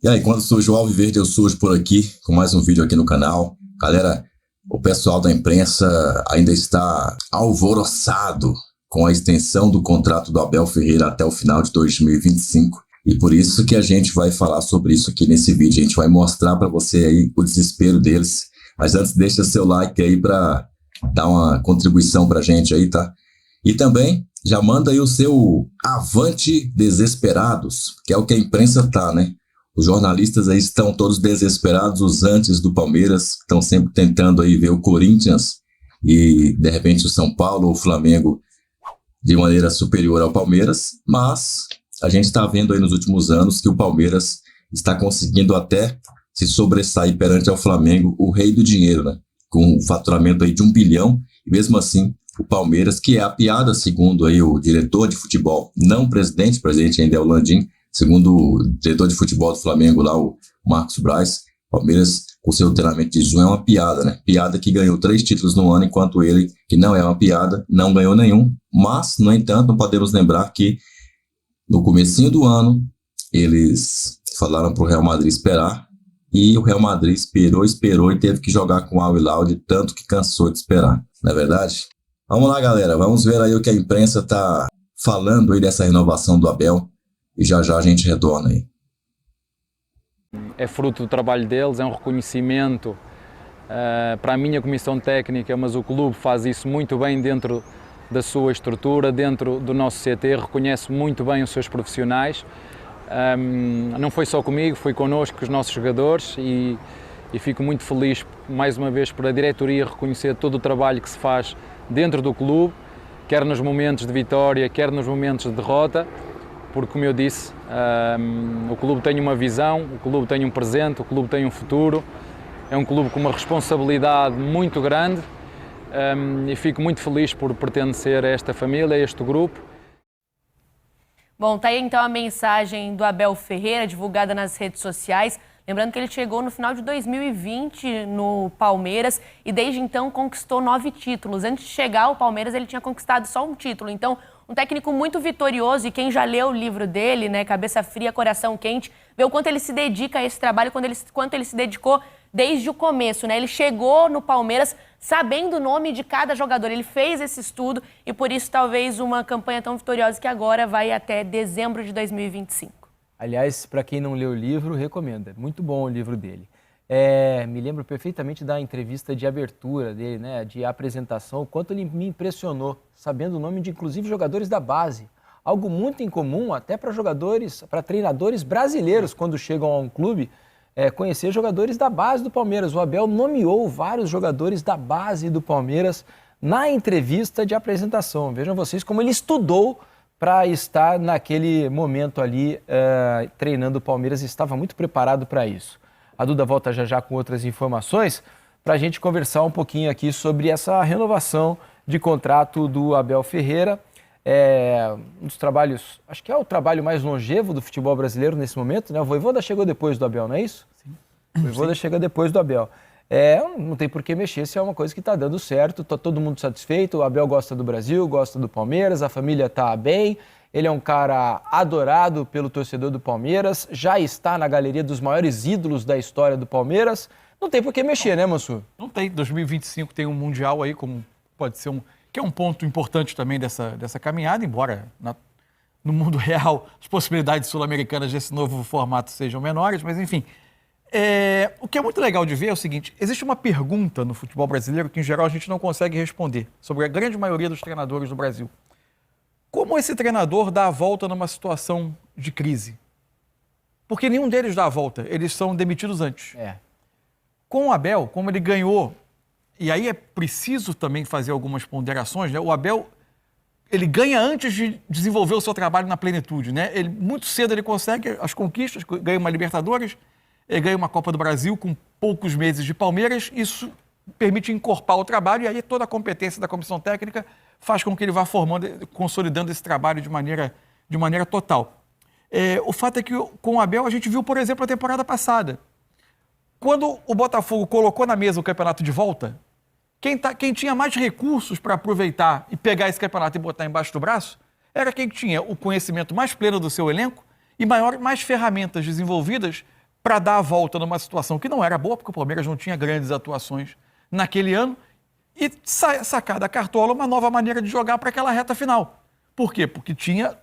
E aí, quando surge o Alviverde, eu surjo por aqui com mais um vídeo aqui no canal. Galera, o pessoal da imprensa ainda está alvoroçado com a extensão do contrato do Abel Ferreira até o final de 2025. E por isso que a gente vai falar sobre isso aqui nesse vídeo. A gente vai mostrar para você aí o desespero deles. Mas antes, deixa seu like aí para dar uma contribuição para a gente aí, tá? E também já manda aí o seu avante desesperados, que é o que a imprensa tá, né? Os jornalistas aí estão todos desesperados, os antes do Palmeiras, estão sempre tentando aí ver o Corinthians e, de repente, o São Paulo ou o Flamengo de maneira superior ao Palmeiras, mas a gente está vendo aí nos últimos anos que o Palmeiras está conseguindo até se sobressair perante ao Flamengo, o rei do dinheiro, né? Com um faturamento aí de 1 bilhão, e mesmo assim, o Palmeiras, que é a piada, segundo aí o diretor de futebol, não o presidente ainda é o Landim, segundo o diretor de futebol do Flamengo lá, o Marcos Braz, Palmeiras, com seu treinamento de Zoom, é uma piada, né? Piada que ganhou 3 títulos no ano, enquanto ele, que não é uma piada, não ganhou nenhum. Mas, no entanto, não podemos lembrar que no comecinho do ano, eles falaram para o Real Madrid esperar, e o Real Madrid esperou e teve que jogar com o Al Hilal de tanto que cansou de esperar, não é verdade? Vamos lá, galera, vamos ver aí o que a imprensa está falando aí dessa renovação do Abel. E já a gente retorna aí. É fruto do trabalho deles, é um reconhecimento para a minha comissão técnica, mas o clube faz isso muito bem dentro da sua estrutura, dentro do nosso CT, reconhece muito bem os seus profissionais. Não foi só comigo, foi connosco, com os nossos jogadores e fico muito feliz, mais uma vez, por a diretoria reconhecer todo o trabalho que se faz dentro do clube, quer nos momentos de vitória, quer nos momentos de derrota. Porque, como eu disse, o clube tem uma visão, o clube tem um presente, o clube tem um futuro. É um clube com uma responsabilidade muito grande e fico muito feliz por pertencer a esta família, a este grupo. Bom, tá aí então a mensagem do Abel Ferreira, divulgada nas redes sociais. Lembrando que ele chegou no final de 2020 no Palmeiras e desde então conquistou 9 títulos. Antes de chegar ao Palmeiras, ele tinha conquistado só um título. Então, um técnico muito vitorioso, e quem já leu o livro dele, né, Cabeça Fria, Coração Quente, vê o quanto ele se dedica a esse trabalho, quanto ele se dedicou desde o começo, né? Ele chegou no Palmeiras sabendo o nome de cada jogador, ele fez esse estudo e por isso talvez uma campanha tão vitoriosa que agora vai até dezembro de 2025. Aliás, para quem não leu o livro, recomendo, é muito bom o livro dele. Me lembro perfeitamente da entrevista de abertura dele, né, de apresentação, o quanto ele me impressionou, sabendo o nome de inclusive jogadores da base. Algo muito incomum até para treinadores brasileiros, quando chegam a um clube, conhecer jogadores da base do Palmeiras. O Abel nomeou vários jogadores da base do Palmeiras na entrevista de apresentação. Vejam vocês como ele estudou para estar naquele momento ali treinando o Palmeiras e estava muito preparado para isso. A Duda volta já com outras informações para a gente conversar um pouquinho aqui sobre essa renovação de contrato do Abel Ferreira. Um dos trabalhos, acho que é o trabalho mais longevo do futebol brasileiro nesse momento, né? O Vojvoda chegou depois do Abel, não é isso? Sim. O Vojvoda chega depois do Abel. Não tem por que mexer se é uma coisa que está dando certo, está todo mundo satisfeito, o Abel gosta do Brasil, gosta do Palmeiras, a família está bem. Ele é um cara adorado pelo torcedor do Palmeiras, já está na galeria dos maiores ídolos da história do Palmeiras. Não tem por que mexer, né, Mansur? Não tem. 2025 tem um Mundial aí, como pode ser que é um ponto importante também dessa caminhada, embora no mundo real as possibilidades sul-americanas desse novo formato sejam menores, mas enfim. O que é muito legal de ver é o seguinte, existe uma pergunta no futebol brasileiro que, em geral, a gente não consegue responder, sobre a grande maioria dos treinadores do Brasil. Como esse treinador dá a volta numa situação de crise? Porque nenhum deles dá a volta, eles são demitidos antes. Com o Abel, como ele ganhou, e aí é preciso também fazer algumas ponderações, né? O Abel, ele ganha antes de desenvolver o seu trabalho na plenitude, né? Muito cedo ele consegue as conquistas, ganha uma Libertadores, ele ganha uma Copa do Brasil com poucos meses de Palmeiras, isso permite encorpar o trabalho e aí toda a competência da comissão técnica faz com que ele vá formando, consolidando esse trabalho de maneira total. O fato é que com o Abel a gente viu, por exemplo, a temporada passada. Quando o Botafogo colocou na mesa o campeonato de volta, quem tinha mais recursos para aproveitar e pegar esse campeonato e botar embaixo do braço era quem tinha o conhecimento mais pleno do seu elenco e mais ferramentas desenvolvidas para dar a volta numa situação que não era boa, porque o Palmeiras não tinha grandes atuações naquele ano, e sacar da cartola uma nova maneira de jogar para aquela reta final. Por quê? Porque tinha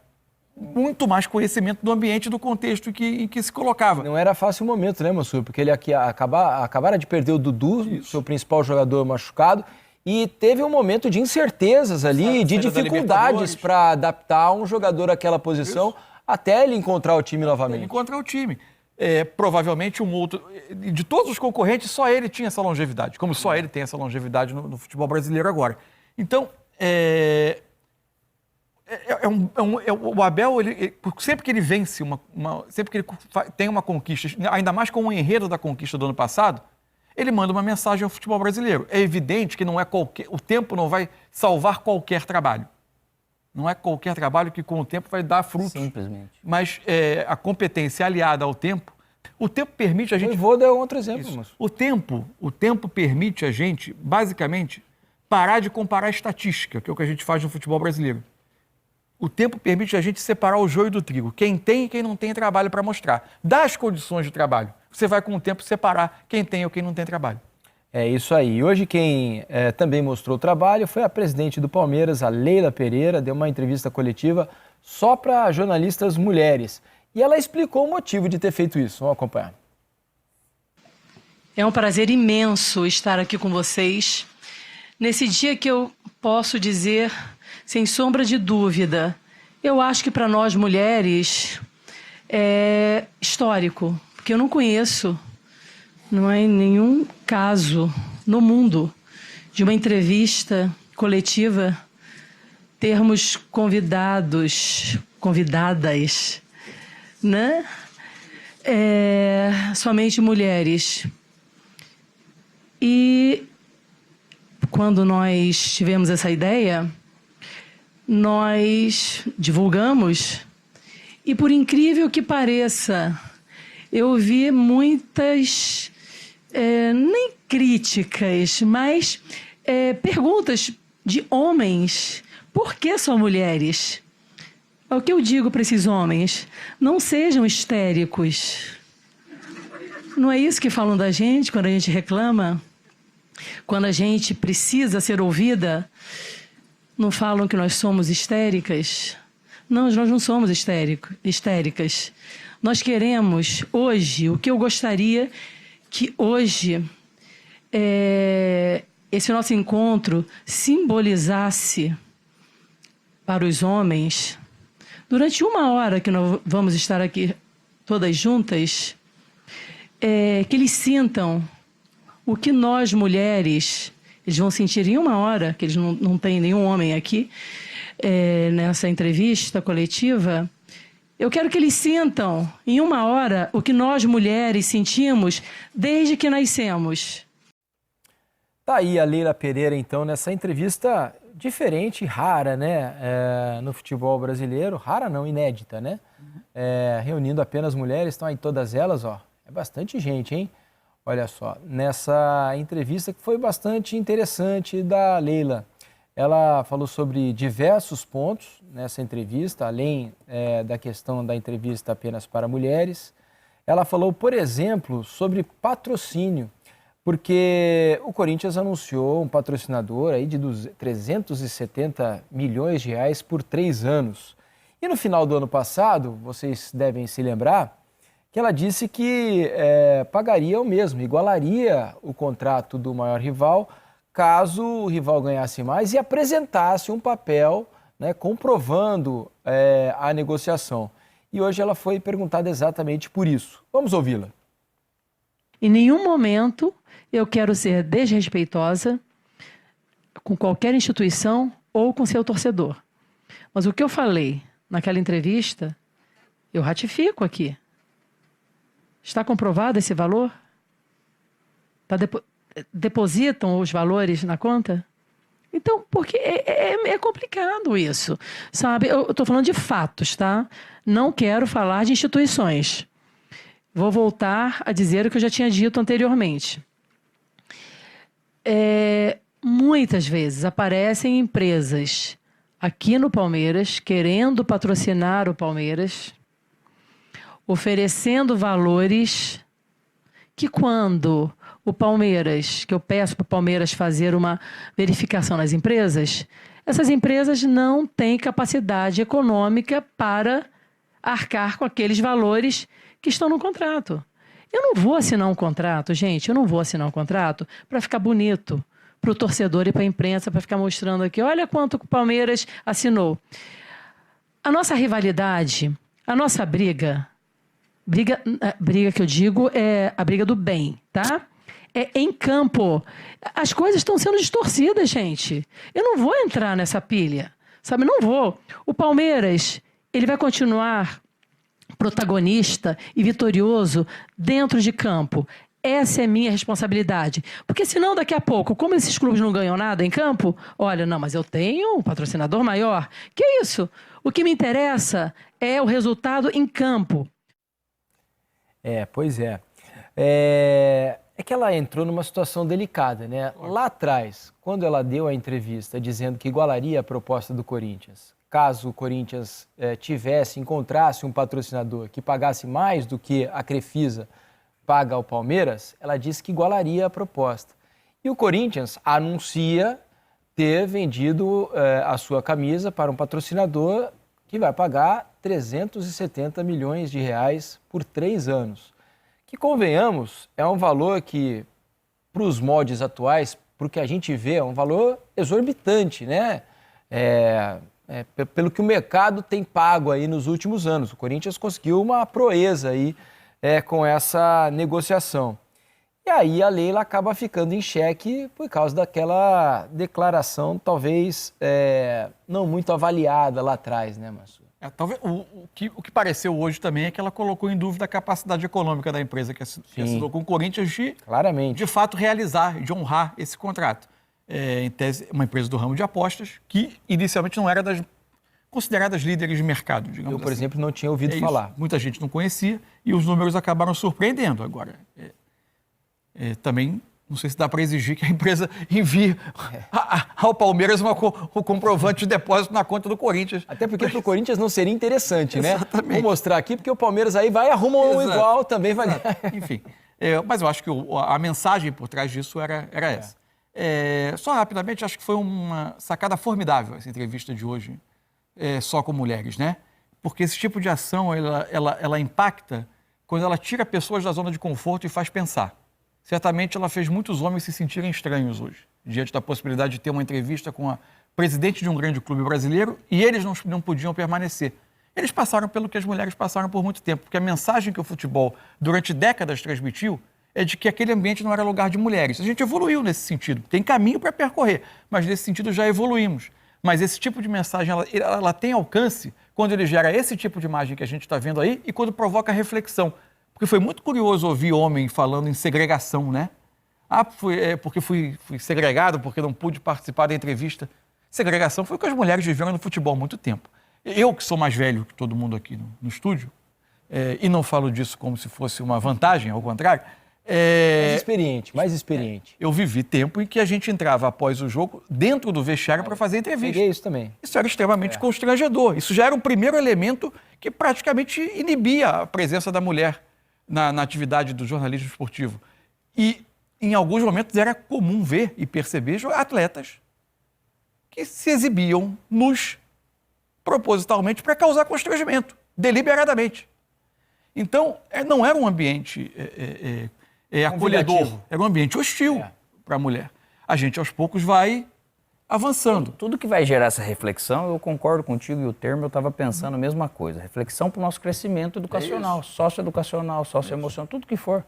muito mais conhecimento do ambiente, do contexto em que se colocava. Não era fácil o momento, né, Mansur? Porque ele aqui acabara de perder o Dudu, seu principal jogador machucado, e teve um momento de incertezas ali, de dificuldades para adaptar um jogador àquela posição, até ele encontrar o time novamente. Ele encontrar o time. Provavelmente um outro... De todos os concorrentes, só ele tinha essa longevidade, como só ele tem essa longevidade no futebol brasileiro agora. Então, o Abel, sempre que ele vence, sempre que ele tem uma conquista, ainda mais com o enredo da conquista do ano passado, ele manda uma mensagem ao futebol brasileiro. É evidente que o tempo não vai salvar qualquer trabalho. Não é qualquer trabalho que com o tempo vai dar frutos. Simplesmente. Mas a competência aliada ao tempo, o tempo permite a gente... Eu vou dar outro exemplo, Isso. O tempo permite a gente, basicamente, parar de comparar estatística, que é o que a gente faz no futebol brasileiro. O tempo permite a gente separar o joio do trigo. Quem tem e quem não tem trabalho para mostrar. Das condições de trabalho, você vai com o tempo separar quem tem ou quem não tem trabalho. É isso aí. Hoje quem também mostrou o trabalho foi a presidente do Palmeiras, a Leila Pereira, deu uma entrevista coletiva só para jornalistas mulheres. E ela explicou o motivo de ter feito isso. Vamos acompanhar. É um prazer imenso estar aqui com vocês, nesse dia que eu posso dizer, sem sombra de dúvida, eu acho que para nós mulheres é histórico, porque eu não conheço, não há nenhum caso no mundo de uma entrevista coletiva termos convidadas, né? Somente mulheres. E quando nós tivemos essa ideia, nós divulgamos e, por incrível que pareça, eu vi muitas, nem críticas, mas perguntas de homens. Por que só mulheres? É o que eu digo para esses homens. Não sejam histéricos. Não é isso que falam da gente quando a gente reclama? Quando a gente precisa ser ouvida, não falam que nós somos histéricas? Não, nós não somos histéricas. Nós queremos, hoje, o que eu gostaria que hoje esse nosso encontro simbolizasse para os homens, durante 1 hora que nós vamos estar aqui todas juntas, que eles sintam o que nós, mulheres, eles vão sentir em 1 hora, que eles não têm nenhum homem aqui, nessa entrevista coletiva. Eu quero que eles sintam em 1 hora o que nós, mulheres, sentimos desde que nascemos. Tá aí a Leila Pereira, então, nessa entrevista diferente, rara, né, no futebol brasileiro. Rara não, inédita, né? Reunindo apenas mulheres, estão aí todas elas, ó. É bastante gente, hein? Olha só, nessa entrevista que foi bastante interessante da Leila. Ela falou sobre diversos pontos nessa entrevista, além da questão da entrevista apenas para mulheres. Ela falou, por exemplo, sobre patrocínio, porque o Corinthians anunciou um patrocinador aí de 370 milhões de reais por 3 anos. E no final do ano passado, vocês devem se lembrar, que ela disse que pagaria o mesmo, igualaria o contrato do maior rival, caso o rival ganhasse mais e apresentasse um papel, né, comprovando a negociação. E hoje ela foi perguntada exatamente por isso. Vamos ouvi-la. Em nenhum momento eu quero ser desrespeitosa com qualquer instituição ou com seu torcedor. Mas o que eu falei naquela entrevista, eu ratifico aqui. Está comprovado esse valor? Depositam os valores na conta? Então, porque é complicado isso, sabe? Eu estou falando de fatos, tá? Não quero falar de instituições. Vou voltar a dizer o que eu já tinha dito anteriormente. Muitas vezes aparecem empresas aqui no Palmeiras querendo patrocinar o Palmeiras, oferecendo valores que quando o Palmeiras, que eu peço para o Palmeiras fazer uma verificação nas empresas, essas empresas não têm capacidade econômica para arcar com aqueles valores que estão no contrato. Eu não vou assinar um contrato, gente, eu não vou assinar um contrato para ficar bonito para o torcedor e para a imprensa, para ficar mostrando aqui, olha quanto o Palmeiras assinou. A nossa rivalidade, a nossa briga que eu digo é a briga do bem, tá? É em campo. As coisas estão sendo distorcidas, gente. Eu não vou entrar nessa pilha, sabe? Não vou. O Palmeiras, ele vai continuar protagonista e vitorioso dentro de campo. Essa é minha responsabilidade. Porque senão, daqui a pouco, como esses clubes não ganham nada em campo, olha, não, mas eu tenho um patrocinador maior. Que isso? O que me interessa é o resultado em campo. Pois é. É que ela entrou numa situação delicada, né? Lá atrás, quando ela deu a entrevista dizendo que igualaria a proposta do Corinthians, caso o Corinthians encontrasse um patrocinador que pagasse mais do que a Crefisa paga ao Palmeiras, ela disse que igualaria a proposta. E o Corinthians anuncia ter vendido a sua camisa para um patrocinador que vai pagar 370 milhões de reais por 3 anos. Que, convenhamos, é um valor que, para os moldes atuais, para o que a gente vê, é um valor exorbitante, né? Pelo que o mercado tem pago aí nos últimos anos. O Corinthians conseguiu uma proeza aí com essa negociação. E aí a Leila acaba ficando em xeque por causa daquela declaração, talvez não muito avaliada lá atrás, né, Massur? Talvez, o que pareceu hoje também é que ela colocou em dúvida a capacidade econômica da empresa que assinou com o Corinthians de fato realizar, de honrar esse contrato. Em tese, uma empresa do ramo de apostas que inicialmente não era das consideradas líderes de mercado, digamos assim. Eu, por exemplo, não tinha ouvido falar. Muita gente não conhecia e os números acabaram surpreendendo agora. Também não sei se dá para exigir que a empresa envie ao Palmeiras o comprovante de depósito na conta do Corinthians. Até porque para o Corinthians não seria interessante, né? Exatamente. Vou mostrar aqui, porque o Palmeiras aí vai e arruma um igual, também vai... Enfim, mas eu acho que a mensagem por trás disso era essa. Só rapidamente, acho que foi uma sacada formidável essa entrevista de hoje, só com mulheres, né? Porque esse tipo de ação, ela impacta quando ela tira pessoas da zona de conforto e faz pensar. Certamente ela fez muitos homens se sentirem estranhos hoje, diante da possibilidade de ter uma entrevista com a presidente de um grande clube brasileiro e eles não podiam permanecer. Eles passaram pelo que as mulheres passaram por muito tempo, porque a mensagem que o futebol durante décadas transmitiu é de que aquele ambiente não era lugar de mulheres. A gente evoluiu nesse sentido, tem caminho para percorrer, mas nesse sentido já evoluímos. Mas esse tipo de mensagem, ela tem alcance quando ele gera esse tipo de imagem que a gente está vendo aí e quando provoca reflexão. Porque foi muito curioso ouvir homem falando em segregação, né? Porque fui segregado, porque não pude participar da entrevista. Segregação foi o que as mulheres viveram no futebol há muito tempo. Eu, que sou mais velho que todo mundo aqui no estúdio, e não falo disso como se fosse uma vantagem, ao contrário... Mais experiente. Eu vivi tempo em que a gente entrava após o jogo dentro do vestiário para fazer entrevista. Peguei isso também. Isso era extremamente constrangedor. Isso já era o primeiro elemento que praticamente inibia a presença da mulher na atividade do jornalismo esportivo. E, em alguns momentos, era comum ver e perceber atletas que se exibiam nus propositalmente para causar constrangimento, deliberadamente. Então, não era um ambiente acolhedor, era um ambiente hostil para a mulher. A gente, aos poucos, vai avançando. Tudo que vai gerar essa reflexão, eu concordo contigo e o termo, eu estava pensando a mesma coisa. Reflexão para o nosso crescimento educacional, socioeducacional, socioemocional, tudo que for.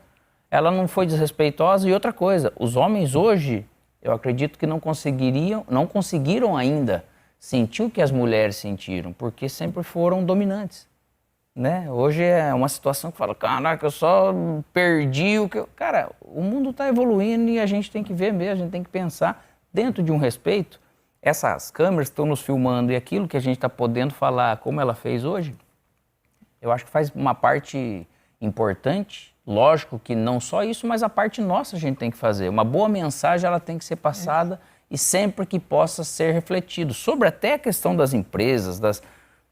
Ela não foi desrespeitosa. E outra coisa, os homens hoje, eu acredito que não conseguiram ainda sentir o que as mulheres sentiram, porque sempre foram dominantes. Né? Hoje é uma situação que fala, caraca, eu só perdi o que... Cara, o mundo está evoluindo e a gente tem que ver mesmo, a gente tem que pensar dentro de um respeito. Essas câmeras que estão nos filmando e aquilo que a gente está podendo falar como ela fez hoje, eu acho que faz uma parte importante. Lógico que não só isso, mas a parte nossa a gente tem que fazer. Uma boa mensagem ela tem que ser passada e sempre que possa ser refletido. Sobre até a questão das empresas,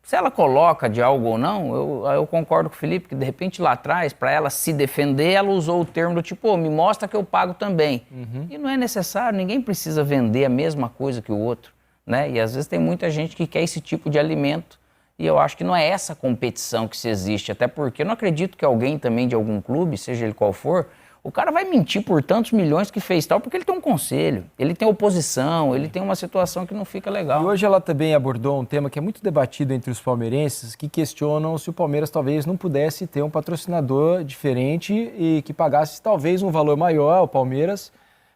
Se ela coloca de algo ou não, eu concordo com o Felipe, que de repente lá atrás, para ela se defender, ela usou o termo do tipo, me mostra que eu pago também. E não é necessário, ninguém precisa vender a mesma coisa que o outro, né? E às vezes tem muita gente que quer esse tipo de alimento e eu acho que não é essa competição que se existe, até porque eu não acredito que alguém também de algum clube, seja ele qual for, o cara vai mentir por tantos milhões que fez tal, porque ele tem um conselho, ele tem oposição, ele tem uma situação que não fica legal. E hoje ela também abordou um tema que é muito debatido entre os palmeirenses, que questionam se o Palmeiras talvez não pudesse ter um patrocinador diferente e que pagasse talvez um valor maior ao Palmeiras,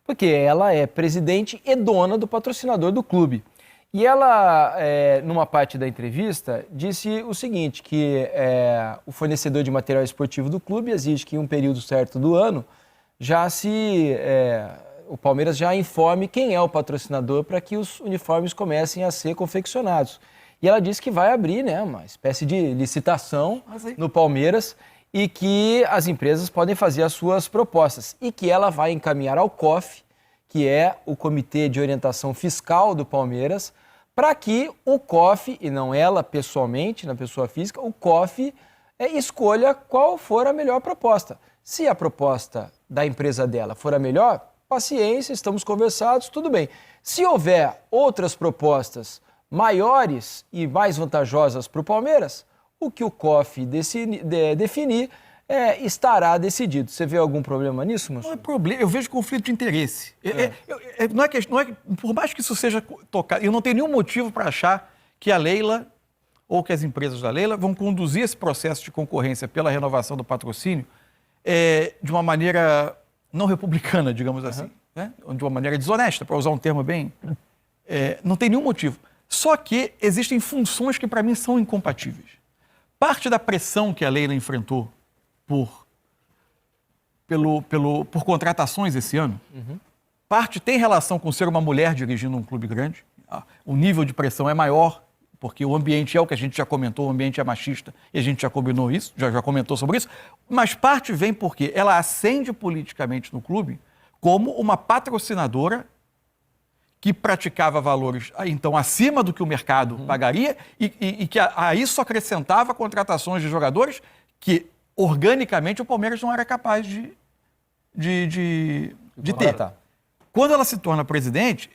porque ela é presidente e dona do patrocinador do clube. E ela, numa parte da entrevista, disse o seguinte, que o fornecedor de material esportivo do clube exige que em um período certo do ano o Palmeiras já informe quem é o patrocinador para que os uniformes comecem a ser confeccionados. E ela disse que vai abrir, né, uma espécie de licitação no Palmeiras e que as empresas podem fazer as suas propostas e que ela vai encaminhar ao COF, que é o Comitê de Orientação Fiscal do Palmeiras, para que o COF, e não ela pessoalmente, na pessoa física, o COF escolha qual for a melhor proposta. Se a proposta da empresa dela for a melhor, paciência, estamos conversados, tudo bem. Se houver outras propostas maiores e mais vantajosas para o Palmeiras, o que o COF definir estará decidido. Você vê algum problema nisso, Manso? Não é problema, eu vejo conflito de interesse. Não é por mais que isso seja tocado, eu não tenho nenhum motivo para achar que a Leila ou que as empresas da Leila vão conduzir esse processo de concorrência pela renovação do patrocínio de uma maneira não republicana, digamos assim, né? De uma maneira desonesta, para usar um termo bem... não tem nenhum motivo. Só que existem funções que, para mim, são incompatíveis. Parte da pressão que a Leila enfrentou por contratações esse ano, parte tem relação com ser uma mulher dirigindo um clube grande. O nível de pressão é maior, porque o ambiente é o que a gente já comentou, o ambiente é machista, e a gente já combinou isso, já comentou sobre isso, mas parte vem porque ela ascende politicamente no clube como uma patrocinadora que praticava valores, então, acima do que o mercado pagaria e que a isso acrescentava contratações de jogadores que, organicamente, o Palmeiras não era capaz de ter. Quando ela se torna presidente,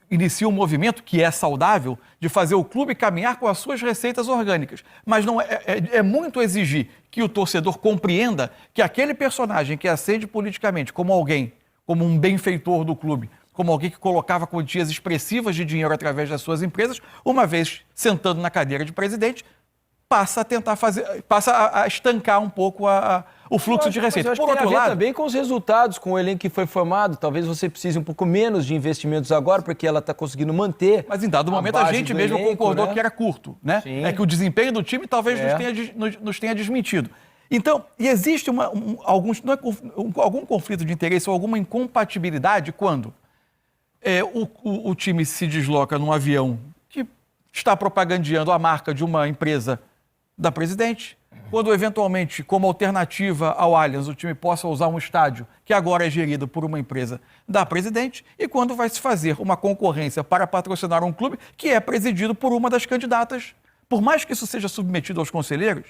inicia um movimento que é saudável de fazer o clube caminhar com as suas receitas orgânicas. Mas não é muito exigir que o torcedor compreenda que aquele personagem que ascende politicamente como alguém, como um benfeitor do clube, como alguém que colocava quantias expressivas de dinheiro através das suas empresas, uma vez sentando na cadeira de presidente, passa a estancar um pouco o fluxo de receita. Por outro lado, também com os resultados, com o elenco que foi formado, talvez você precise um pouco menos de investimentos agora, porque ela está conseguindo manter. Mas em dado momento a gente mesmo concordou, né, que era curto, né? Sim. É que o desempenho do time talvez nos tenha desmentido. Então, e existe algum conflito de interesse ou alguma incompatibilidade quando o time se desloca num avião que está propagandeando a marca de uma empresa da presidente, quando eventualmente, como alternativa ao Allianz, o time possa usar um estádio que agora é gerido por uma empresa da presidente, e quando vai se fazer uma concorrência para patrocinar um clube que é presidido por uma das candidatas. Por mais que isso seja submetido aos conselheiros,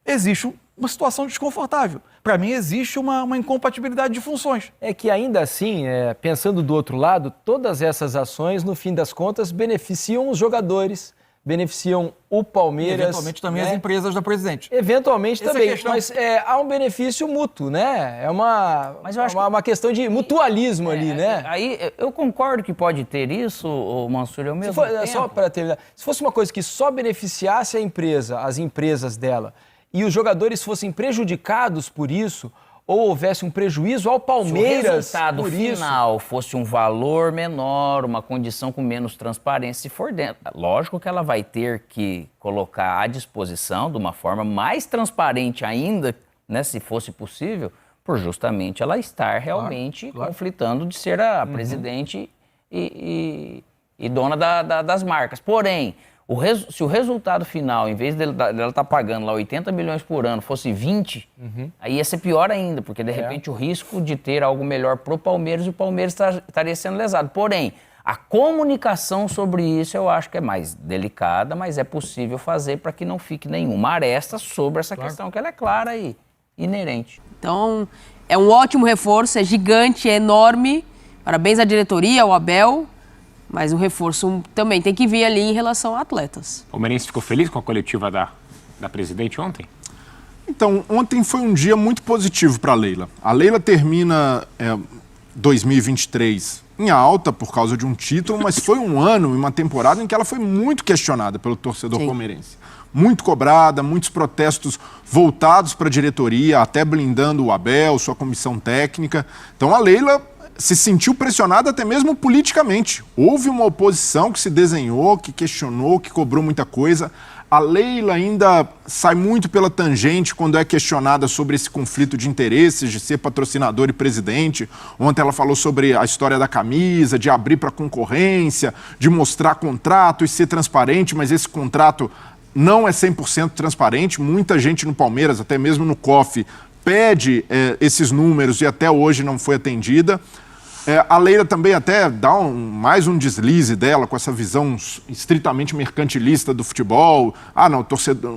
existe uma situação desconfortável. Para mim, existe uma incompatibilidade de funções. É que ainda assim, pensando do outro lado, todas essas ações, no fim das contas, beneficiam os jogadores, beneficiam o Palmeiras. E eventualmente também, né, as empresas da presidente. Eventualmente também, mas há um benefício mútuo, né? É uma questão de mutualismo ali, né? Aí eu concordo que pode ter isso, Mansur, ao mesmo tempo. Só para terminar, se fosse uma coisa que só beneficiasse a empresa, as empresas dela, e os jogadores fossem prejudicados por isso, ou houvesse um prejuízo ao Palmeiras. Se o resultado final fosse um valor menor, uma condição com menos transparência, se for dentro. Lógico que ela vai ter que colocar à disposição, de uma forma mais transparente ainda, né, se fosse possível, por justamente ela estar realmente conflitando de ser a presidente e dona das marcas. Porém, se o resultado final, em vez dela estar pagando lá 80 milhões por ano, fosse 20, aí ia ser pior ainda, porque de repente o risco de ter algo melhor para o Palmeiras e o Palmeiras estaria sendo lesado. Porém, A comunicação sobre isso eu acho que é mais delicada, mas é possível fazer para que não fique nenhuma aresta sobre essa questão, que ela é clara e inerente. Então, é um ótimo reforço, é gigante, é enorme. Parabéns à diretoria, ao Abel, mas o reforço também tem que vir ali em relação a atletas. O palmeirense ficou feliz com a coletiva da presidente ontem? Então, ontem foi um dia muito positivo para a Leila. A Leila termina 2023 em alta por causa de um título, mas foi um ano e uma temporada em que ela foi muito questionada pelo torcedor palmeirense. Muito cobrada, muitos protestos voltados para a diretoria, até blindando o Abel, sua comissão técnica. Então a Leila se sentiu pressionada até mesmo politicamente. Houve uma oposição que se desenhou, que questionou, que cobrou muita coisa. A Leila ainda sai muito pela tangente quando é questionada sobre esse conflito de interesses, de ser patrocinador e presidente. Ontem ela falou sobre a história da camisa, de abrir para concorrência, de mostrar contrato e ser transparente, mas esse contrato não é 100% transparente. Muita gente no Palmeiras, até mesmo no COF, pede esses números e até hoje não foi atendida. A Leila também até dá mais um deslize dela com essa visão estritamente mercantilista do futebol. Não,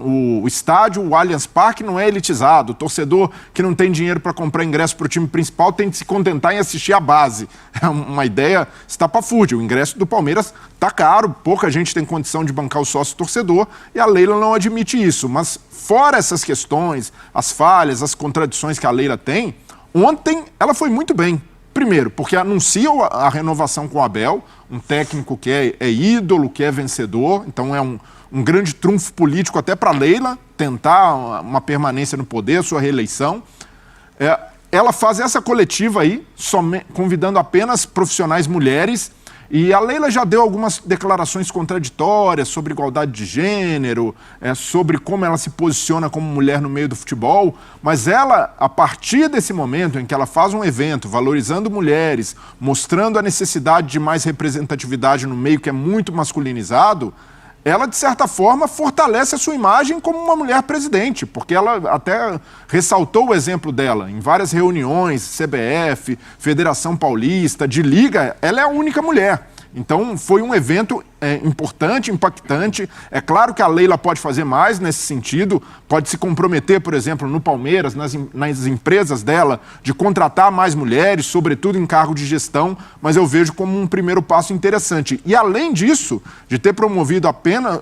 o estádio, o Allianz Parque não é elitizado. O torcedor que não tem dinheiro para comprar ingresso para o time principal tem que se contentar em assistir a base. É uma ideia estapafúrdia. O ingresso do Palmeiras está caro, pouca gente tem condição de bancar o sócio torcedor e a Leila não admite isso. Mas fora essas questões, as falhas, as contradições que a Leila tem, ontem ela foi muito bem. Primeiro, porque anuncia a renovação com o Abel, um técnico que é ídolo, que é vencedor, então é um grande trunfo político até para Leila tentar uma permanência no poder, sua reeleição. Ela faz essa coletiva aí, convidando apenas profissionais mulheres, e a Leila já deu algumas declarações contraditórias sobre igualdade de gênero, sobre como ela se posiciona como mulher no meio do futebol, mas ela, a partir desse momento em que ela faz um evento valorizando mulheres, mostrando a necessidade de mais representatividade no meio que é muito masculinizado, ela, de certa forma, fortalece a sua imagem como uma mulher presidente, porque ela até ressaltou o exemplo dela em várias reuniões, CBF, Federação Paulista, de Liga, ela é a única mulher. Então, foi um evento importante, impactante. É claro que a Leila pode fazer mais nesse sentido, pode se comprometer, por exemplo, no Palmeiras, nas empresas dela, de contratar mais mulheres, sobretudo em cargo de gestão, mas eu vejo como um primeiro passo interessante. E, além disso, de ter promovido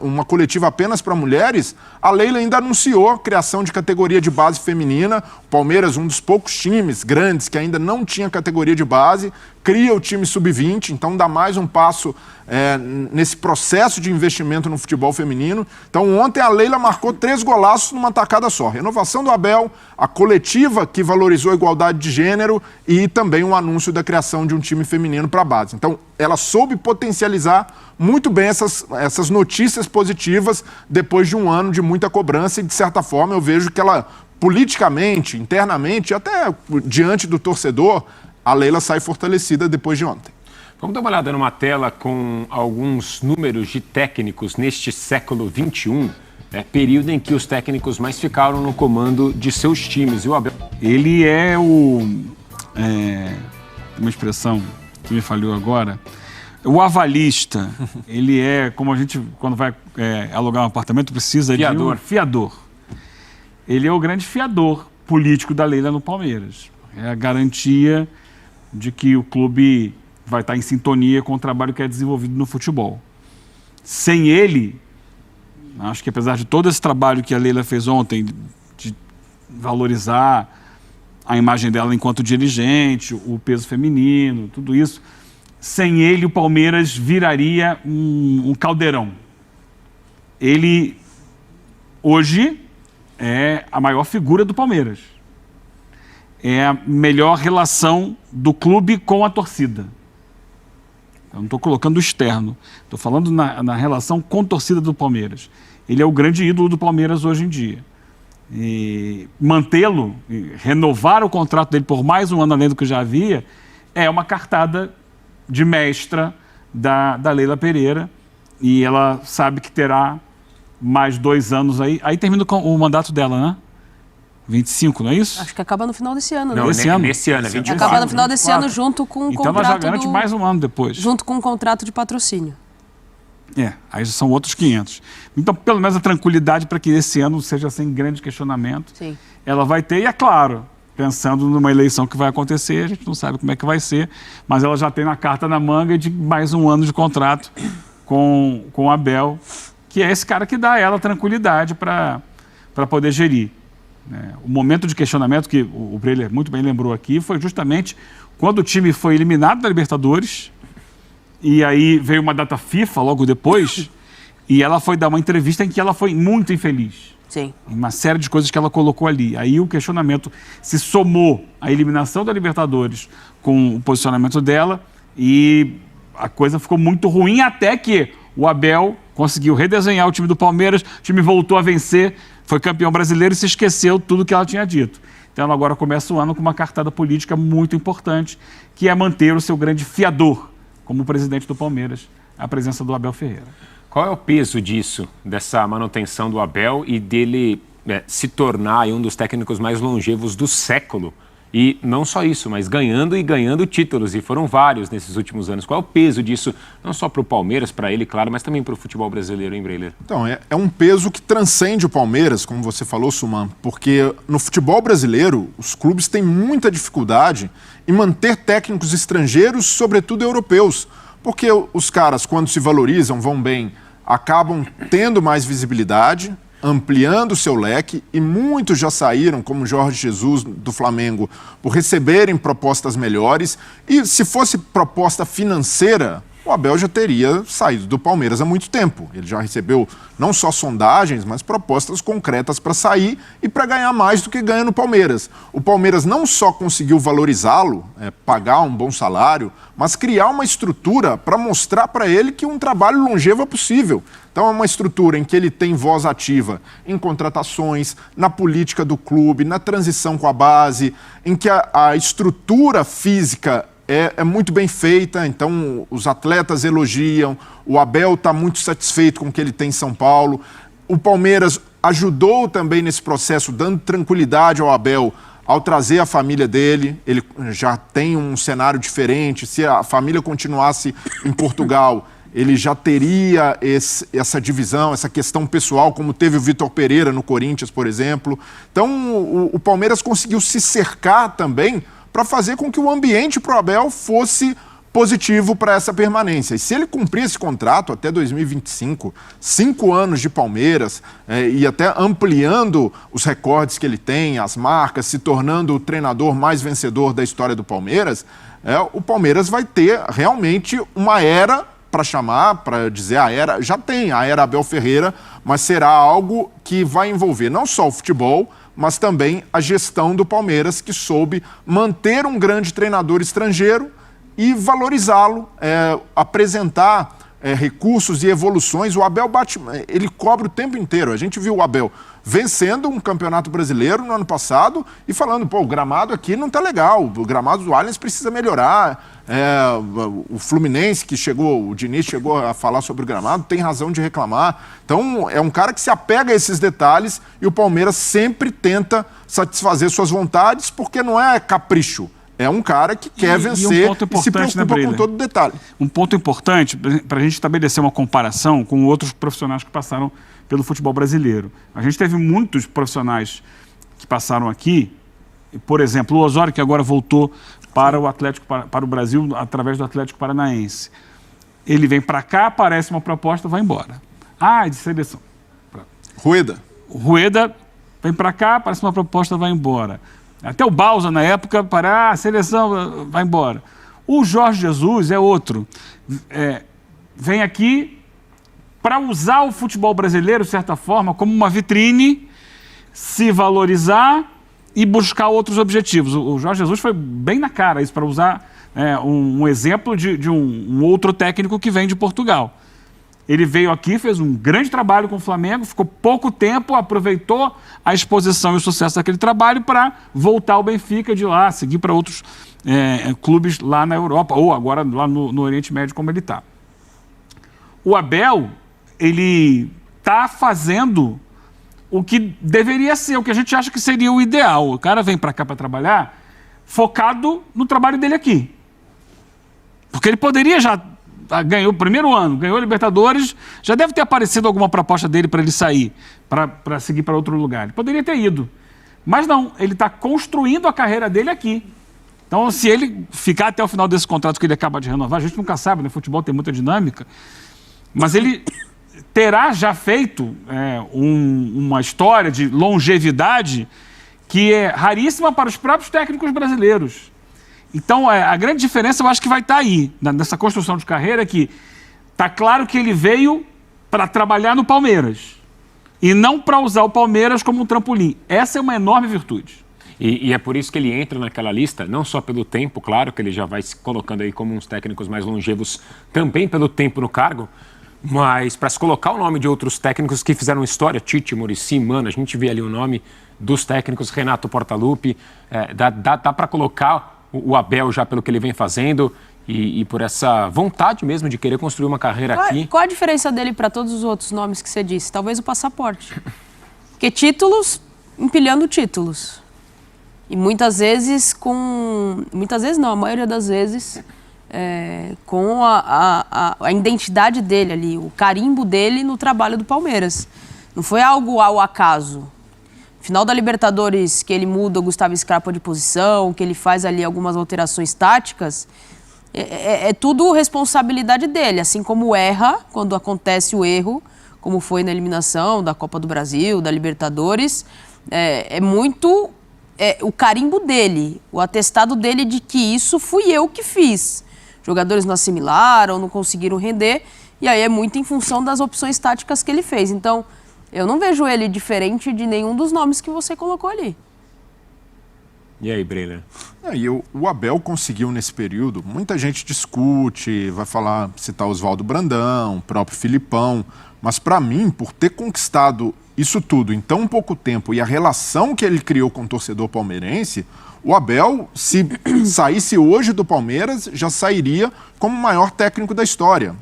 uma coletiva apenas para mulheres, a Leila ainda anunciou a criação de categoria de base feminina. O Palmeiras, um dos poucos times grandes que ainda não tinha categoria de base, cria o time sub-20, então dá mais um passo nesse processo de investimento no futebol feminino. Então ontem a Leila marcou 3 golaços numa tacada só. Renovação do Abel, a coletiva que valorizou a igualdade de gênero e também um anúncio da criação de um time feminino para a base. Então ela soube potencializar muito bem essas notícias positivas depois de um ano de muita cobrança e, de certa forma, eu vejo que ela, politicamente, internamente, até diante do torcedor, a Leila sai fortalecida depois de ontem. Vamos dar uma olhada numa tela com alguns números de técnicos neste século XXI, período em que os técnicos mais ficaram no comando de seus times. E o Abel... Ele é uma expressão que me falhou agora, o avalista. Ele é, como a gente, quando vai alugar um apartamento, precisa de um fiador. Ele é o grande fiador político da Leila no Palmeiras. É a garantia de que o clube vai estar em sintonia com o trabalho que é desenvolvido no futebol. Sem ele, acho que apesar de todo esse trabalho que a Leila fez ontem, de valorizar a imagem dela enquanto dirigente, o peso feminino, tudo isso, sem ele o Palmeiras viraria um caldeirão. Ele, hoje, é a maior figura do Palmeiras. É a melhor relação do clube com a torcida. Eu não estou colocando o externo, estou falando na relação com a torcida do Palmeiras. Ele é o grande ídolo do Palmeiras hoje em dia. E mantê-lo, renovar o contrato dele por mais um ano além do que já havia, é uma cartada de mestra da Leila Pereira, e ela sabe que terá mais 2 anos aí. Aí termina o mandato dela, né? 25, não é isso? Acho que acaba no final desse ano, né? Não, Nesse ano? nesse ano, é 24. Acaba no final desse ano junto com o então contrato ela já garante mais um ano depois. junto com o contrato de patrocínio. Aí são outros 500. Então, pelo menos a tranquilidade para que esse ano seja sem grande questionamento. Sim. Ela vai ter, e é claro, pensando numa eleição que vai acontecer, a gente não sabe como é que vai ser, mas ela já tem na carta na manga de mais um ano de contrato com o Abel, que é esse cara que dá a ela tranquilidade para poder gerir. O momento de questionamento que o Breler muito bem lembrou aqui foi justamente quando o time foi eliminado da Libertadores, e aí veio uma data FIFA logo depois, e ela foi dar uma entrevista em que ela foi muito infeliz. Sim. Uma série de coisas que ela colocou ali. Aí o questionamento se somou à eliminação da Libertadores com o posicionamento dela, e a coisa ficou muito ruim, até que o Abel conseguiu redesenhar o time do Palmeiras, o time voltou a vencer, foi campeão brasileiro e se esqueceu tudo que ela tinha dito. Então ela agora começa o ano com uma cartada política muito importante, que é manter o seu grande fiador como presidente do Palmeiras, a presença do Abel Ferreira. Qual é o peso disso, dessa manutenção do Abel e dele se tornar aí um dos técnicos mais longevos do século? E não só isso, mas ganhando e ganhando títulos, e foram vários nesses últimos anos. Qual é o peso disso, não só para o Palmeiras, para ele, claro, mas também para o futebol brasileiro, hein, Breler? Então, é um peso que transcende o Palmeiras, como você falou, Suman, porque no futebol brasileiro, os clubes têm muita dificuldade em manter técnicos estrangeiros, sobretudo europeus, porque os caras, quando se valorizam, vão bem, acabam tendo mais visibilidade, ampliando o seu leque, e muitos já saíram, como Jorge Jesus do Flamengo, por receberem propostas melhores, e se fosse proposta financeira, o Abel já teria saído do Palmeiras há muito tempo. Ele já recebeu não só sondagens, mas propostas concretas para sair e para ganhar mais do que ganha no Palmeiras. O Palmeiras não só conseguiu valorizá-lo, pagar um bom salário, mas criar uma estrutura para mostrar para ele que um trabalho longevo é possível. Então é uma estrutura em que ele tem voz ativa em contratações, na política do clube, na transição com a base, em que a estrutura física é muito bem feita, então os atletas elogiam, o Abel está muito satisfeito com o que ele tem em São Paulo. O Palmeiras ajudou também nesse processo, dando tranquilidade ao Abel ao trazer a família dele. Ele já tem um cenário diferente, se a família continuasse em Portugal, ele já teria essa divisão, essa questão pessoal, como teve o Vitor Pereira no Corinthians, por exemplo. Então o Palmeiras conseguiu se cercar também para fazer com que o ambiente para o Abel fosse positivo para essa permanência. E se ele cumprir esse contrato até 2025, 5 anos de Palmeiras, e até ampliando os recordes que ele tem, as marcas, se tornando o treinador mais vencedor da história do Palmeiras, o Palmeiras vai ter realmente uma era para chamar, para dizer a era, já tem a era Abel Ferreira, mas será algo que vai envolver não só o futebol, mas também a gestão do Palmeiras, que soube manter um grande treinador estrangeiro e valorizá-lo, apresentar recursos e evoluções. O Abel ele cobra o tempo inteiro. A gente viu o Abel vencendo um campeonato brasileiro no ano passado e falando, o gramado aqui não está legal, o gramado do Allianz precisa melhorar. O Fluminense, o Diniz chegou a falar sobre o gramado, tem razão de reclamar. Então, é um cara que se apega a esses detalhes, e o Palmeiras sempre tenta satisfazer suas vontades, porque não é capricho. É um cara que quer vencer e se preocupa com todo detalhe. Um ponto importante para a gente estabelecer uma comparação com outros profissionais que passaram pelo futebol brasileiro. A gente teve muitos profissionais que passaram aqui, por exemplo, o Osório, que agora voltou para o Atlético, para o Brasil, através do Atlético Paranaense. Ele vem para cá, aparece uma proposta, vai embora. De seleção. Rueda vem para cá, aparece uma proposta, vai embora. Até o Bausa, na época, para a seleção, vai embora. O Jorge Jesus é outro. Vem aqui para usar o futebol brasileiro, de certa forma, como uma vitrine, se valorizar e buscar outros objetivos. O Jorge Jesus foi bem na cara isso, para usar um exemplo de um outro técnico que vem de Portugal. Ele veio aqui, fez um grande trabalho com o Flamengo, ficou pouco tempo, aproveitou a exposição e o sucesso daquele trabalho para voltar ao Benfica de lá, seguir para outros clubes lá na Europa, ou agora lá no Oriente Médio, como ele está. O Abel, ele está fazendo o que deveria ser, o que a gente acha que seria o ideal. O cara vem para cá para trabalhar focado no trabalho dele aqui. Porque ele poderia já... Ganhou o primeiro ano, ganhou a Libertadores, já deve ter aparecido alguma proposta dele para ele sair, para seguir para outro lugar. Ele poderia ter ido. Mas não, ele está construindo a carreira dele aqui. Então, se ele ficar até o final desse contrato que ele acaba de renovar, a gente nunca sabe, né? Futebol tem muita dinâmica, mas ele terá já feito uma história de longevidade que é raríssima para os próprios técnicos brasileiros. Então, a grande diferença eu acho que vai estar aí, nessa construção de carreira, é que está claro que ele veio para trabalhar no Palmeiras e não para usar o Palmeiras como um trampolim. Essa é uma enorme virtude. E é por isso que ele entra naquela lista, não só pelo tempo, claro, que ele já vai se colocando aí como uns técnicos mais longevos, também pelo tempo no cargo, mas para se colocar o nome de outros técnicos que fizeram história, Tite, Muricy, Mano, a gente vê ali o nome dos técnicos, Renato Portaluppi, dá para colocar o Abel já pelo que ele vem fazendo e por essa vontade mesmo de querer construir uma carreira aqui. Qual a diferença dele para todos os outros nomes que você disse? Talvez o passaporte. Porque títulos, empilhando títulos. E muitas vezes muitas vezes não, a maioria das vezes com a identidade dele ali, o carimbo dele no trabalho do Palmeiras. Não foi algo ao acaso. Final da Libertadores, que ele muda o Gustavo Scarpa de posição, que ele faz ali algumas alterações táticas, é tudo responsabilidade dele. Assim como erra, quando acontece o erro, como foi na eliminação da Copa do Brasil, da Libertadores, é muito o carimbo dele, o atestado dele de que isso fui eu que fiz. Jogadores não assimilaram, não conseguiram render, e aí é muito em função das opções táticas que ele fez. Então, eu não vejo ele diferente de nenhum dos nomes que você colocou ali. E aí, Breiner? O Abel conseguiu nesse período, muita gente discute, vai citar Oswaldo Brandão, o próprio Filipão, mas para mim, por ter conquistado isso tudo em tão pouco tempo e a relação que ele criou com o torcedor palmeirense, o Abel, se saísse hoje do Palmeiras, já sairia como o maior técnico da história.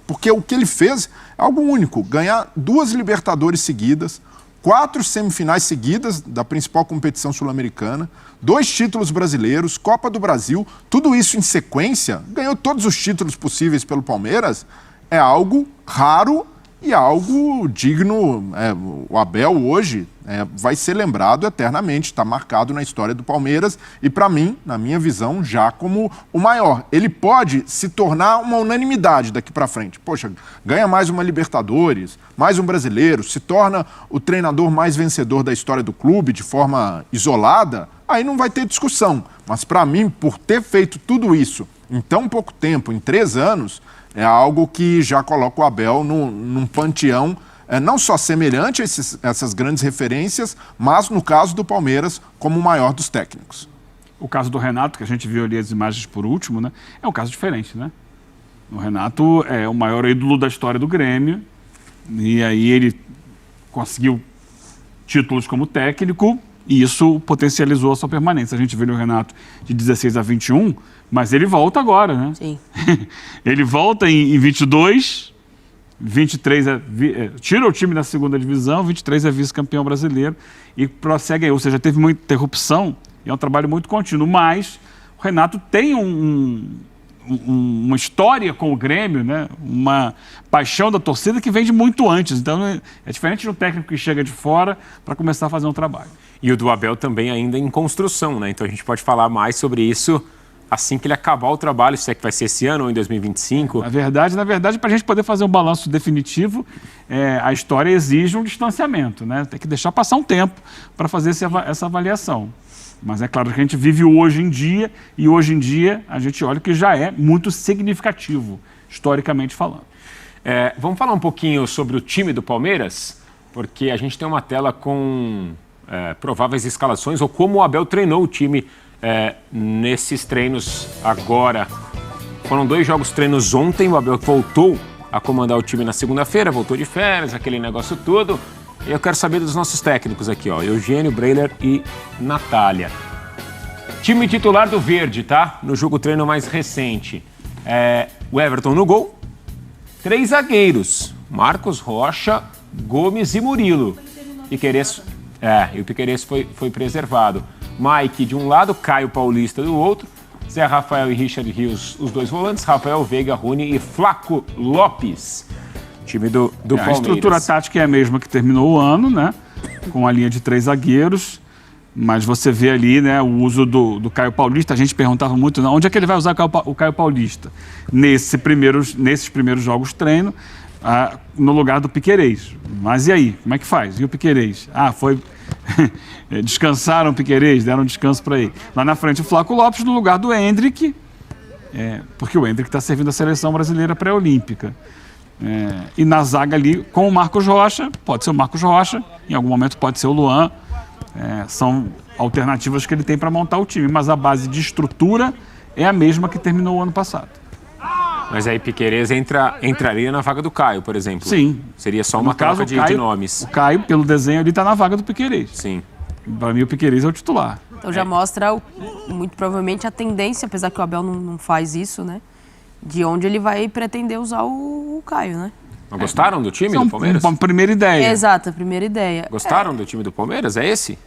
Porque o que ele fez é algo único, ganhar 2 Libertadores seguidas, 4 semifinais seguidas da principal competição sul-americana, 2 títulos brasileiros, Copa do Brasil, tudo isso em sequência, ganhou todos os títulos possíveis pelo Palmeiras, é algo raro e algo digno. O Abel hoje vai ser lembrado eternamente, está marcado na história do Palmeiras e, para mim, na minha visão, já como o maior. Ele pode se tornar uma unanimidade daqui para frente. Poxa, ganha mais uma Libertadores, mais um brasileiro, se torna o treinador mais vencedor da história do clube de forma isolada, aí não vai ter discussão. Mas, para mim, por ter feito tudo isso em tão pouco tempo, em 3 anos, é algo que já coloca o Abel num panteão não só semelhante a essas grandes referências, mas, no caso do Palmeiras, como o maior dos técnicos. O caso do Renato, que a gente viu ali as imagens por último, né, é um caso diferente, né? O Renato é o maior ídolo da história do Grêmio, e aí ele conseguiu títulos como técnico, e isso potencializou a sua permanência. A gente viu o Renato de 16 a 21, mas ele volta agora, né? Sim. Ele volta em 22, 23 tira o time da segunda divisão, 23 é vice-campeão brasileiro e prossegue aí. Ou seja, teve muita interrupção e é um trabalho muito contínuo. Mas o Renato tem uma história com o Grêmio, né? Uma paixão da torcida que vem de muito antes. Então é diferente de um técnico que chega de fora para começar a fazer um trabalho. E o do Abel também ainda em construção, né? Então a gente pode falar mais sobre isso assim que ele acabar o trabalho, se é que vai ser esse ano ou em 2025. Na verdade, para a gente poder fazer um balanço definitivo, a história exige um distanciamento, né? Tem que deixar passar um tempo para fazer essa avaliação. Mas é claro que a gente vive hoje em dia, e hoje em dia a gente olha que já é muito significativo, historicamente falando. Vamos falar um pouquinho sobre o time do Palmeiras, porque a gente tem uma tela com prováveis escalações, ou como o Abel treinou o time nesses treinos agora. Foram 2 jogos treinos ontem, o Abel voltou a comandar o time na segunda-feira, voltou de férias, aquele negócio todo. Eu quero saber dos nossos técnicos aqui, ó, Eugênio, Breiner e Natália. Time titular do Verde, tá? No jogo treino mais recente. O Everton no gol. 3 zagueiros, Marcos Rocha, Gomes e Murilo. Piquerez, e o Piquerez foi preservado. Mike de um lado, Caio Paulista do outro, Zé Rafael e Richard Rios, os dois volantes, Rafael Veiga, Rony e Flaco Lopes. Time do Palmeiras. A estrutura tática é a mesma que terminou o ano, né? Com a linha de 3 zagueiros. Mas você vê ali, né, o uso do Caio Paulista. A gente perguntava muito, onde é que ele vai usar o Caio Paulista? Nesses primeiros jogos treino, no lugar do Piquerez. Mas e aí? Como é que faz? E o Piquerez? Descansaram o Piquerez, deram um descanso para ele. Lá na frente o Flaco Lopes no lugar do Endrick, porque o Endrick está servindo a seleção brasileira pré-olímpica. E na zaga ali com o Marcos Rocha, pode ser o Marcos Rocha, em algum momento pode ser o Luan. São alternativas que ele tem para montar o time, mas a base de estrutura é a mesma que terminou o ano passado. Mas aí Piquerez entraria na vaga do Caio, por exemplo? Sim. Seria só uma troca de nomes. O Caio, pelo desenho, ele está na vaga do Piquerez. Sim. Para mim, o Piquerez é o titular. Então já mostra, muito provavelmente, a tendência, apesar que o Abel não faz isso, né? De onde ele vai pretender usar o Caio, né? Gostaram do time do Palmeiras? Uma primeira ideia. Exato, a primeira ideia. Gostaram do time do Palmeiras? É esse?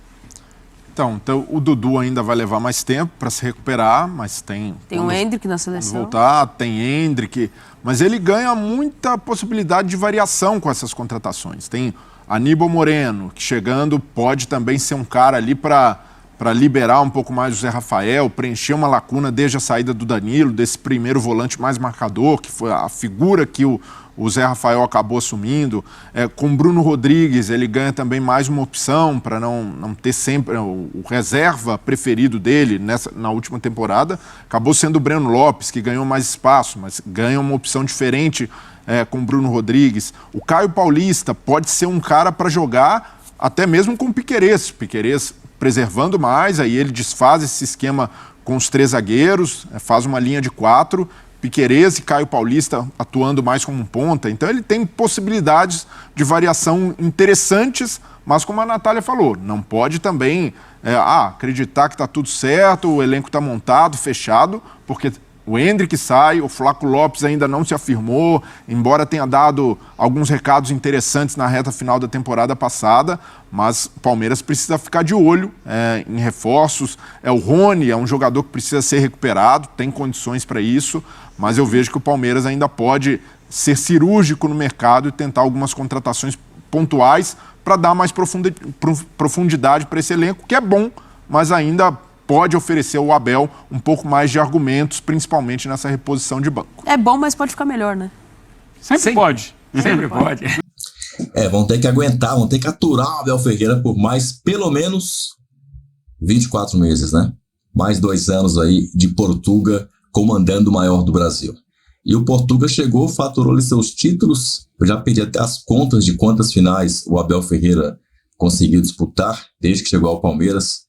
Então o Dudu ainda vai levar mais tempo para se recuperar, mas tem o Endrick na seleção. Voltar, tem Endrick, mas ele ganha muita possibilidade de variação com essas contratações. Tem Aníbal Moreno, que chegando pode também ser um cara ali para liberar um pouco mais o Zé Rafael, preencher uma lacuna desde a saída do Danilo, desse primeiro volante mais marcador, que foi a figura que o Zé Rafael acabou assumindo. Com o Bruno Rodrigues, ele ganha também mais uma opção para não ter sempre o reserva preferido dele na última temporada. Acabou sendo o Breno Lopes, que ganhou mais espaço, mas ganha uma opção diferente com o Bruno Rodrigues. O Caio Paulista pode ser um cara para jogar até mesmo com o Piquerez. Piquerez preservando mais, aí ele desfaz esse esquema com os 3 zagueiros, faz uma linha de 4, Piquerez e Caio Paulista atuando mais como ponta. Então ele tem possibilidades de variação interessantes, mas como a Natália falou, não pode também acreditar que está tudo certo, o elenco está montado, fechado, porque o Endrick sai, o Flaco Lopes ainda não se afirmou, embora tenha dado alguns recados interessantes na reta final da temporada passada, mas o Palmeiras precisa ficar de olho em reforços. O Rony é um jogador que precisa ser recuperado, tem condições para isso, mas eu vejo que o Palmeiras ainda pode ser cirúrgico no mercado e tentar algumas contratações pontuais para dar mais profundidade para esse elenco, que é bom, mas ainda pode oferecer ao Abel um pouco mais de argumentos, principalmente nessa reposição de banco. É bom, mas pode ficar melhor, né? Sempre pode. Sempre pode. Vão ter que aguentar, vão ter que aturar o Abel Ferreira por mais, pelo menos, 24 meses, né? Mais 2 anos aí de Portuga comandando o maior do Brasil. E o Portuga chegou, faturou-lhe seus títulos. Eu já pedi até as contas de quantas finais o Abel Ferreira conseguiu disputar desde que chegou ao Palmeiras.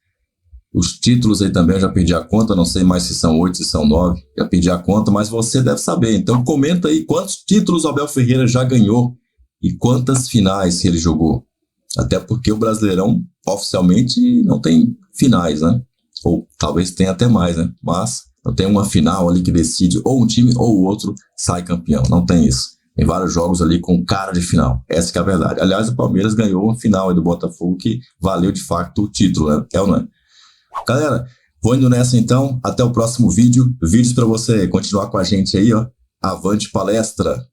Os títulos aí também eu já pedi a conta, não sei mais se são 8, se são 9, já pedi a conta, mas você deve saber. Então comenta aí quantos títulos o Abel Ferreira já ganhou e quantas finais que ele jogou. Até porque o Brasileirão oficialmente não tem finais, né? Ou talvez tenha até mais, né? Mas não tem uma final ali que decide ou um time ou o outro sai campeão. Não tem isso. Tem vários jogos ali com cara de final. Essa que é a verdade. Aliás, o Palmeiras ganhou uma final aí do Botafogo que valeu de fato o título, né? É ou não é? Galera, vou indo nessa então. Até o próximo vídeo. Vídeos para você continuar com a gente aí, ó. Avante palestra!